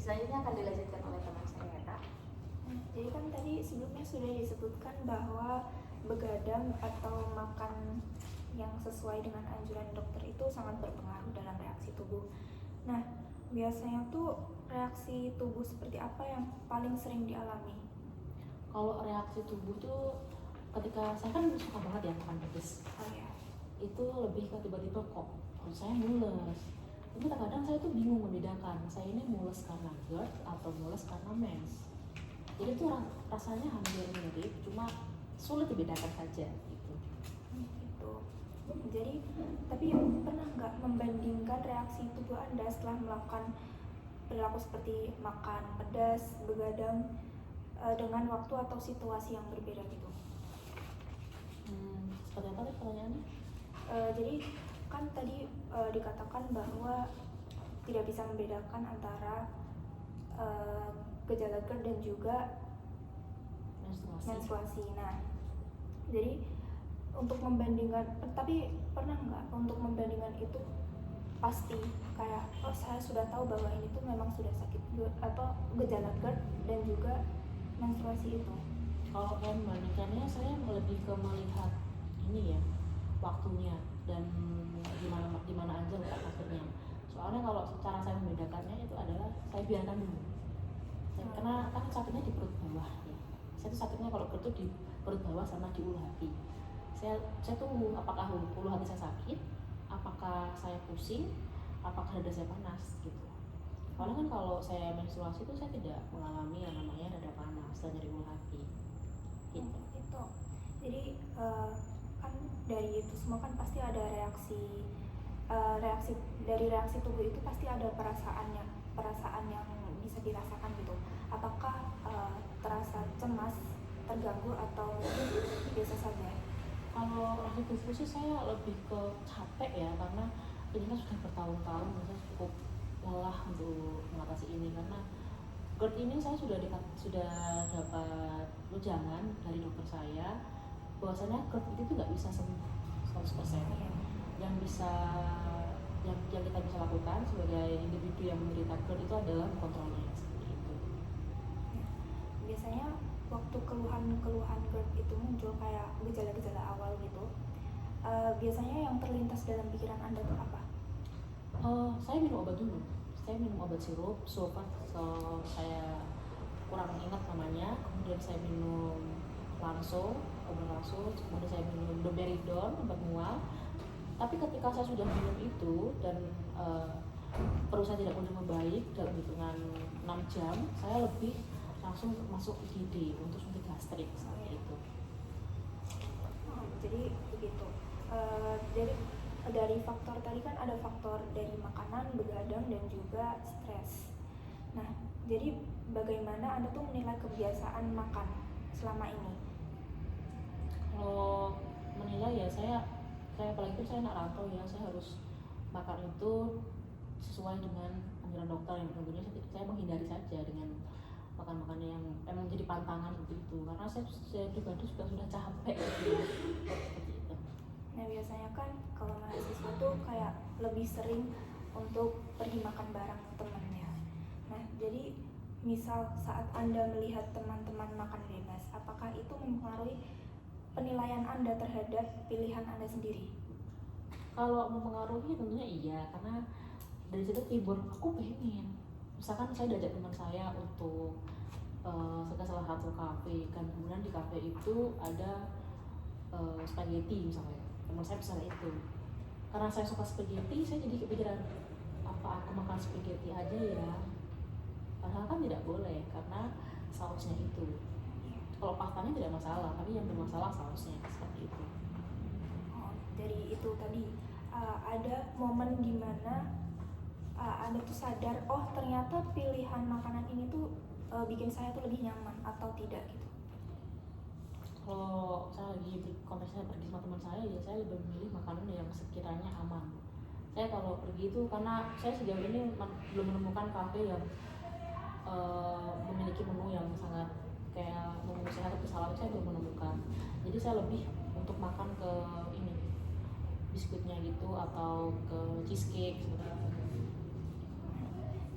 Selanjutnya akan dilanjutkan oleh teman saya, Kak. Jadi kan tadi sebelumnya sudah disebutkan bahwa begadang atau makan yang sesuai dengan anjuran dokter itu sangat berpengaruh dalam reaksi tubuh. Nah, biasanya tuh reaksi tubuh seperti apa yang paling sering dialami? Kalau reaksi tubuh tuh ketika saya kan suka banget ya makan pedas. Oh ya. Itu lebih ke tiba-tiba kok perut saya mules. Tapi terkadang saya tuh bingung membedakan saya ini mules karena GERD atau mules karena mens. Jadi tuh rasanya hampir mirip, cuma sulit dibedakan saja gitu. Gitu. Jadi, tapi pernah nggak membandingkan reaksi tubuh Anda setelah melakukan perilaku seperti makan pedas, begadang dengan waktu atau situasi yang berbeda gitu? Seperti apa tadi pertanyaannya? Jadi kan tadi dikatakan bahwa tidak bisa membedakan antara gejala GERD dan juga menstruasi. Nah, jadi untuk membandingkan, tapi pernah nggak untuk membandingkan itu pasti kayak saya sudah tahu bahwa ini tuh memang sudah sakit atau gejala GERD dan juga menstruasi itu? Kalau membandingkannya saya lebih ke melihat ini ya, waktunya dan di mana aja letak sakitnya. Soalnya kalau secara saya membedakannya itu adalah saya biarkan dulu. Karena kan sakitnya di perut bawah ya. Saya tuh sakitnya kalau GERD tuh di perut bawah sama di ulu hati. Saya tunggu apakah ulu hati saya sakit, apakah saya pusing, apakah dada saya panas gitu. Soalnya kan kalau saya menstruasi itu saya tidak mengalami yang namanya dada panas dan nyeri ulu hati gitu. Itu jadi kan dari itu semua kan pasti ada reaksi dari reaksi tubuh itu pasti ada perasaan yang bisa dirasakan gitu. Apakah terasa cemas, terganggu atau biasa saja? Kalau reaksi tubuh sih saya lebih ke capek ya, karena ini kan sudah bertahun-tahun saya cukup lelah untuk mengatasi ini. Karena GERD ini saya sudah dapat wejangan dari dokter saya bahwasanya GERD itu nggak bisa sembuh 100%. Yang kita bisa lakukan sebagai individu yang menderita GERD itu adalah kontrolnya seperti itu. Biasanya waktu keluhan GERD itu muncul kayak gejala-gejala awal gitu, biasanya yang terlintas dalam pikiran Anda itu apa? Saya minum obat dulu. Saya minum obat sirup, sulfat, saya kurang ingat namanya. Kemudian saya minum obat langsung, kemudian saya minum domperidon, obat mual. Tapi ketika saya sudah minum itu dan perut saya tidak kunjung membaik dalam hitungan 6 jam, saya lebih langsung masuk IGD untuk suntik gastrik seperti itu. Jadi begitu. Jadi dari faktor tadi kan ada faktor dari makanan, begadang dan juga stres. Nah, jadi bagaimana Anda tuh menilai kebiasaan makan selama ini? Kalau menilai ya saya apalagi itu saya anak rantau ya, saya harus makan itu sesuai dengan anjuran dokter yang tentunya saya menghindari saja dengan makan yang memang jadi pantangan seperti itu, karena saya pribadi juga sudah capek gitu. Seperti itu. Nah, biasanya kan kalau mahasiswa tuh kayak lebih sering untuk pergi makan bareng temannya. Nah, jadi misal saat Anda melihat teman-teman makan bebas, apakah itu mempengaruhi penilaian Anda terhadap pilihan Anda sendiri? Kalau mempengaruhi tentunya iya, karena dari situ timbul aku pengen. Misalkan saya diajak teman saya untuk ke salah satu kafe, kan kemudian di kafe itu ada spaghetti misalnya, teman saya pesan itu. Karena saya suka spaghetti, saya jadi kepikiran apa aku makan spaghetti aja ya. Padahal kan tidak boleh karena sausnya itu. Kalau pastanya tidak masalah, tapi yang bermasalah sausnya seperti itu. Dari itu tadi ada momen dimana Anda tuh sadar, oh ternyata pilihan makanan ini tuh bikin saya tuh lebih nyaman atau tidak gitu? Kalau saya lagi konteksnya pergi sama teman saya, ya saya lebih memilih makanan yang sekiranya aman. Saya kalau pergi itu karena saya sejauh ini belum menemukan kafe yang memiliki menu yang sangat kayak menu sehat atau salad, saya belum menemukan. Jadi saya lebih untuk makan ke ini biskuitnya gitu atau ke cheesecake seperti itu.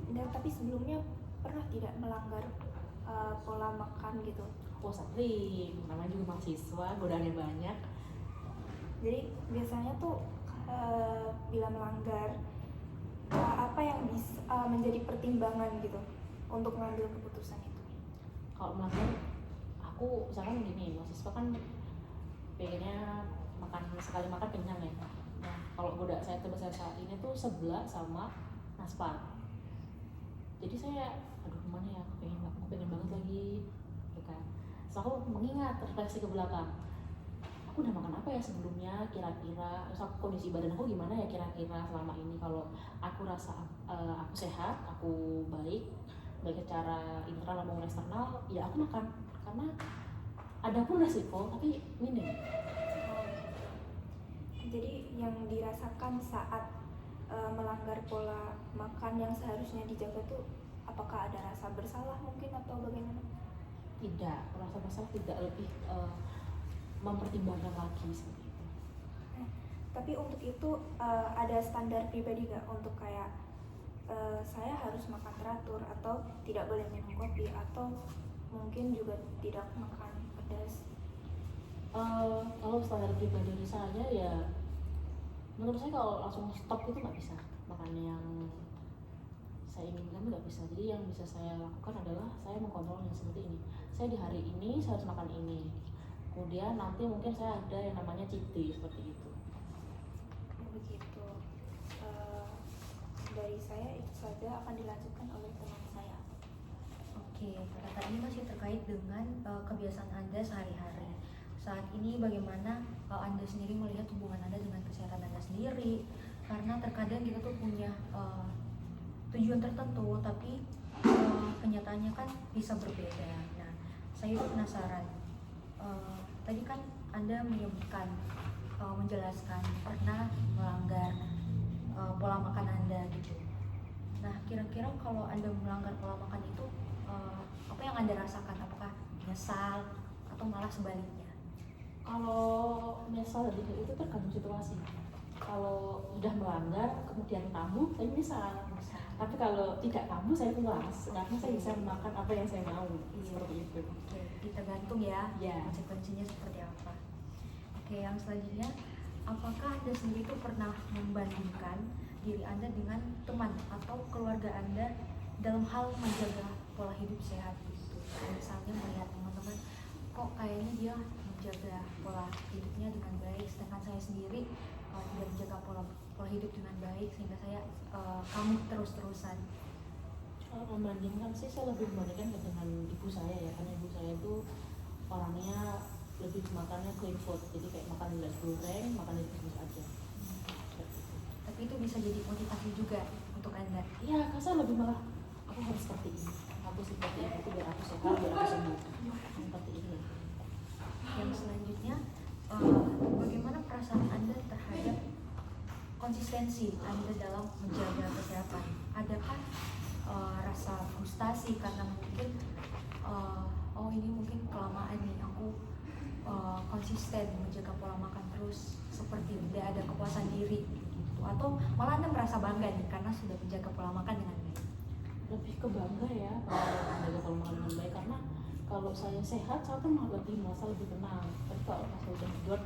Dan tapi sebelumnya pernah tidak melanggar pola makan gitu? Oh sering, namanya juga mahasiswa, godaannya banyak. Jadi biasanya tuh bila melanggar apa yang bisa menjadi pertimbangan gitu untuk mengambil keputusan itu? Kalau melanggar, aku misalkan gini, mahasiswa kan pengennya makan sekali makan kenyang ya. Nah kalau goda saya terbesar saat ini tuh sebelah sama nastar. Jadi saya, aduh mana ya, aku pengen banget lagi, gitu kan. So aku mengingat, refleksi ke belakang, aku udah makan apa ya sebelumnya kira-kira, terus kondisi badan aku gimana ya kira-kira selama ini. Kalau aku rasa aku sehat, aku baik secara internal maupun eksternal, ya aku makan. Karena ada pun resiko, tapi minim. Jadi yang dirasakan saat melanggar pola makan yang seharusnya dijaga tuh apakah ada rasa bersalah mungkin atau bagaimana? Tidak, rasa bersalah tidak, lebih mempertimbangkan lagi seperti itu. Tapi untuk itu ada standar pribadi nggak untuk kayak saya harus makan teratur atau tidak boleh minum kopi atau mungkin juga tidak makan pedas? Kalau standar pribadi saya ya, menurut saya kalau langsung stop itu nggak bisa makan yang saya inginkan, nggak bisa. Jadi yang bisa saya lakukan adalah saya mengkontrol yang seperti ini. Saya di hari ini saya harus makan ini. Kemudian nanti mungkin saya ada yang namanya cheat day seperti itu. Begitu. Dari saya itu saja, akan dilanjutkan oleh teman saya. Oke, kata ini masih terkait dengan kebiasaan Anda sehari-hari. Saat ini bagaimana Anda sendiri melihat hubungan Anda dengan kesehatan Anda sendiri? Karena terkadang kita tuh punya tujuan tertentu, tapi kenyataannya kan bisa berbeda. Nah, saya itu penasaran. Tadi kan Anda menyebutkan, menjelaskan pernah melanggar pola makan Anda gitu. Nah, kira-kira kalau Anda melanggar pola makan itu, apa yang Anda rasakan? Apakah menyesal atau malah sebaliknya? Kalau menyesal itu tergantung situasi. Kalau sudah melanggar kemudian kambuh, saya menyesal. Tapi kalau tidak kambuh, saya puas karena saya bisa makan apa yang saya mau. Seperti itu. Oke, tergantung ya, Ya. konsekuensinya seperti apa. Oke, yang selanjutnya, apakah Anda sendiri itu pernah membandingkan diri Anda dengan teman atau keluarga Anda dalam hal menjaga pola hidup sehat gitu? Misalnya melihat teman-teman, kok kayaknya dia menjaga pola hidupnya dengan baik, sedangkan saya sendiri tidak menjaga pola hidup dengan baik, sehingga saya kambuh terus-terusan. Kalau membandingkan sih, saya lebih membandingkan dengan ibu saya ya, karena ibu saya itu orangnya lebih makannya clean food, jadi kayak makan nasi goreng, makan itu aja. Tapi itu bisa jadi motivasi juga untuk Anda. Iya, karena saya lebih malah aku harus seperti ini, aku seperti itu biar aku sehat, biar aku sembuh, seperti ini. Yang selanjutnya, bagaimana perasaan Anda terhadap konsistensi Anda dalam menjaga kesehatan? Adakah rasa frustasi karena mungkin oh ini mungkin kelamaan nih aku konsisten menjaga pola makan terus, seperti tidak ada kepuasan diri gitu, atau malah Anda merasa bangga nih karena sudah menjaga pola makan dengan baik? Lebih ke bangga ya kalau menjaga pola makan dengan baik, karena kalau saya sehat, saya tuh malah lebih merasa lebih tenang. Tapi kalau pas saya udah tidur,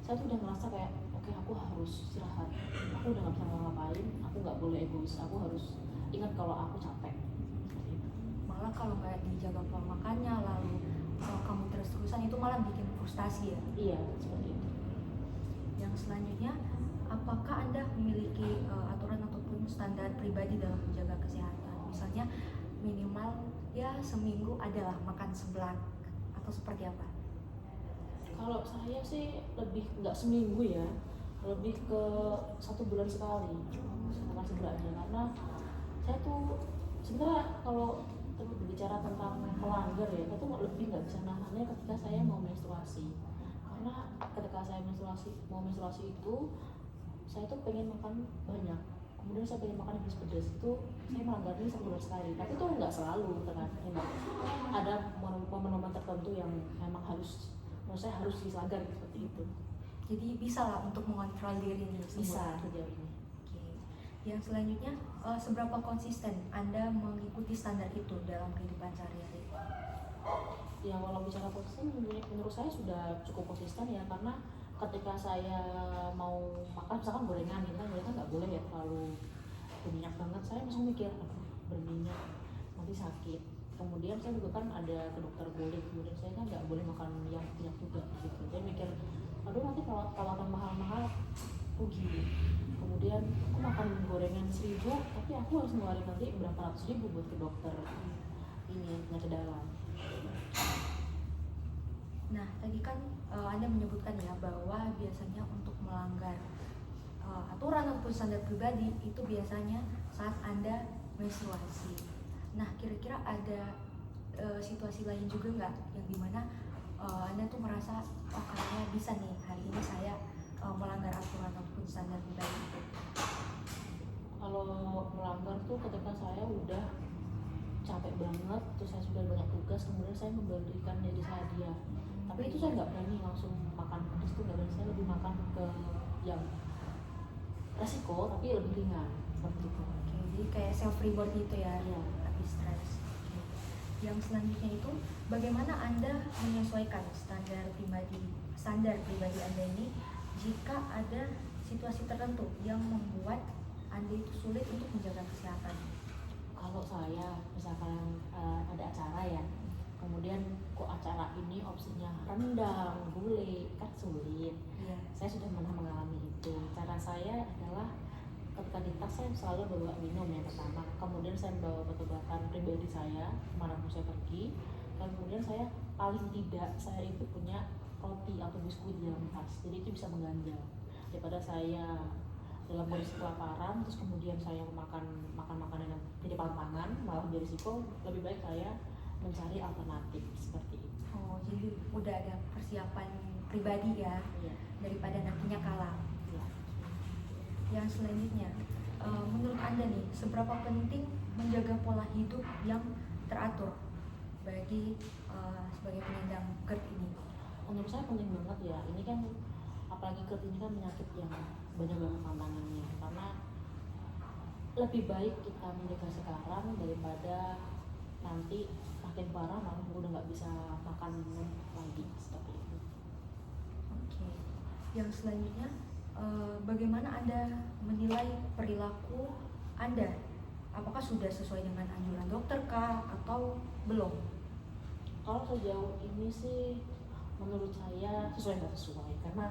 saya tuh udah merasa kayak oke, aku harus istirahat, aku udah nggak bisa ngapa-ngapain, aku nggak boleh egois, aku harus ingat kalau aku capek. Seperti itu. Malah kalau nggak dijaga pola makannya, lalu kamu terus-terusan, itu malah bikin frustasi ya? Iya, seperti itu. Yang selanjutnya, apakah Anda memiliki aturan ataupun standar pribadi dalam menjaga kesehatan? Misalnya minimal ya seminggu adalah makan seblak, atau seperti apa? Kalau saya sih lebih nggak seminggu ya, lebih ke 1 bulan sekali makan seblaknya, karena saya tuh sebenarnya kalau berbicara tentang melanggar ya, itu lebih nggak bisa nahannya ketika saya mau menstruasi. Karena ketika saya mau menstruasi itu, saya tuh pengen makan banyak, kemudian saya pengen makan yang pedas, itu saya melanggarnya 1 bulan sekali. Tapi itu nggak selalu, terkadang ada momen-momen tertentu yang memang harus, menurut saya harus dilanggar seperti itu. Jadi bisa lah untuk mengontrol diri ini Bisa sejauh ini. Oke. Yang selanjutnya, seberapa konsisten Anda mengikuti standar itu dalam kehidupan sehari-hari? Ya kalau bicara konsisten menurut saya sudah cukup konsisten ya, karena ketika saya mau makan misalkan gorengan gitu kan, gorengan nggak boleh ya terlalu berminyak banget, saya langsung mikir aduh berminyak nanti sakit. Kemudian saya juga kan ada ke dokter kulit, kemudian saya kan nggak boleh makan yang minyak juga gitu. Saya mikir aduh nanti perawatan mahal-mahal rugi. Kemudian aku makan gorengan 1.000 tapi aku harus ngeluarin nanti berapa ratus ribu buat ke dokter ini penyakit dalam. Nah, tadi kan Anda menyebutkan ya bahwa biasanya untuk melanggar aturan ataupun standar pribadi itu biasanya saat Anda menstruasi. Nah, kira-kira ada situasi lain juga nggak yang dimana Anda tuh merasa oh kayaknya bisa nih hari ini saya melanggar aturan ataupun standar pribadi itu? Kalau melanggar tuh ketika saya udah capek banget, terus saya sudah banyak tugas, kemudian saya memberikan diri saya hadiah. Tapi itu saya nggak berani langsung makan pedas tuh, nggak berani. Saya lebih makan ke yang resiko tapi lebih ringan seperti itu. Oke, jadi kayak self reward gitu ya, Iya. habis stres. Oke. Yang selanjutnya itu bagaimana Anda menyesuaikan standar pribadi Anda ini jika ada situasi tertentu yang membuat Anda itu sulit untuk menjaga kesehatan? Kalau saya misalkan ada acara ya, kemudian kok acara ini opsinya rendang, gulai, kan sulit. Iya. Saya sudah pernah mengalami itu. Cara saya adalah ketika di tas saya selalu bawa minum yang pertama, kemudian saya bawa obat-obatan pribadi saya kemanapun saya pergi, kemudian saya paling tidak saya itu punya roti atau biskuit di dalam tas, jadi itu bisa mengganjal daripada saya dalam kondisi kelaparan terus kemudian saya makan makanan yang tidak pantangan malah berisiko. Lebih baik saya mencari alternatif seperti itu. Oh, jadi udah ada persiapan pribadi ya, Iya. daripada nantinya kalah. Iya. Yang selanjutnya, menurut Anda nih, seberapa penting menjaga pola hidup yang teratur bagi sebagai penyandang GERD ini? Menurut saya penting banget ya, ini kan apalagi GERD ini kan penyakit yang banyak banget tantangannya, karena lebih baik kita menjaga sekarang daripada nanti makin parah malah udah nggak bisa makan minum lagi seperti itu. Oke. Yang selanjutnya, bagaimana Anda menilai perilaku Anda? Apakah sudah sesuai dengan anjuran dokter kah atau belum? Kalau sejauh ini sih menurut saya sesuai nggak sesuai, karena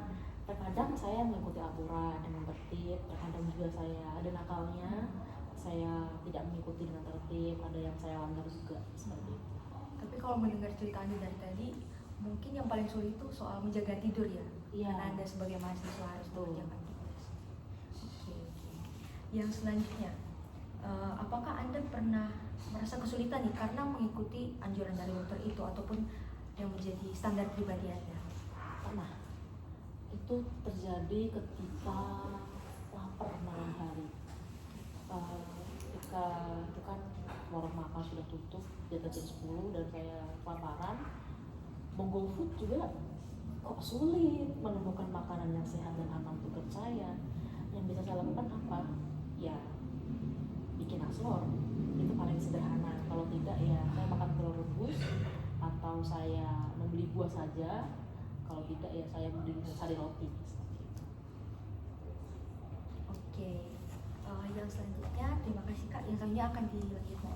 terkadang saya mengikuti aturan dengan tertib, terkadang juga saya ada nakalnya, saya tidak mengikuti dengan tertib, ada yang saya langgar juga seperti itu. Tapi kalau mendengar cerita Anda dari tadi, mungkin yang paling sulit itu soal menjaga tidur ya? Iya. Karena Anda sebagai mahasiswa harus Betul. mengerjakan tugas. Oke. Yang selanjutnya, apakah Anda pernah merasa kesulitan nih karena mengikuti anjuran dari dokter itu ataupun yang menjadi standar pribadi Anda? Pernah. Itu terjadi ketika lapar malam hari. Ketika itu kan warung makan sudah tutup di atas jam 10 dan saya kelaparan, mau GoFood juga kok sulit menemukan makanan yang sehat dan aman untuk saya. Yang bisa saya lakukan apa? Ya bikin aslor, itu paling sederhana. Kalau tidak ya saya makan telur rebus atau saya membeli buah saja. Kalau tidak ya saya beli sari roti seperti itu. Oke. Yang selanjutnya, terima kasih Kak. Yang selanjutnya akan dilanjutkan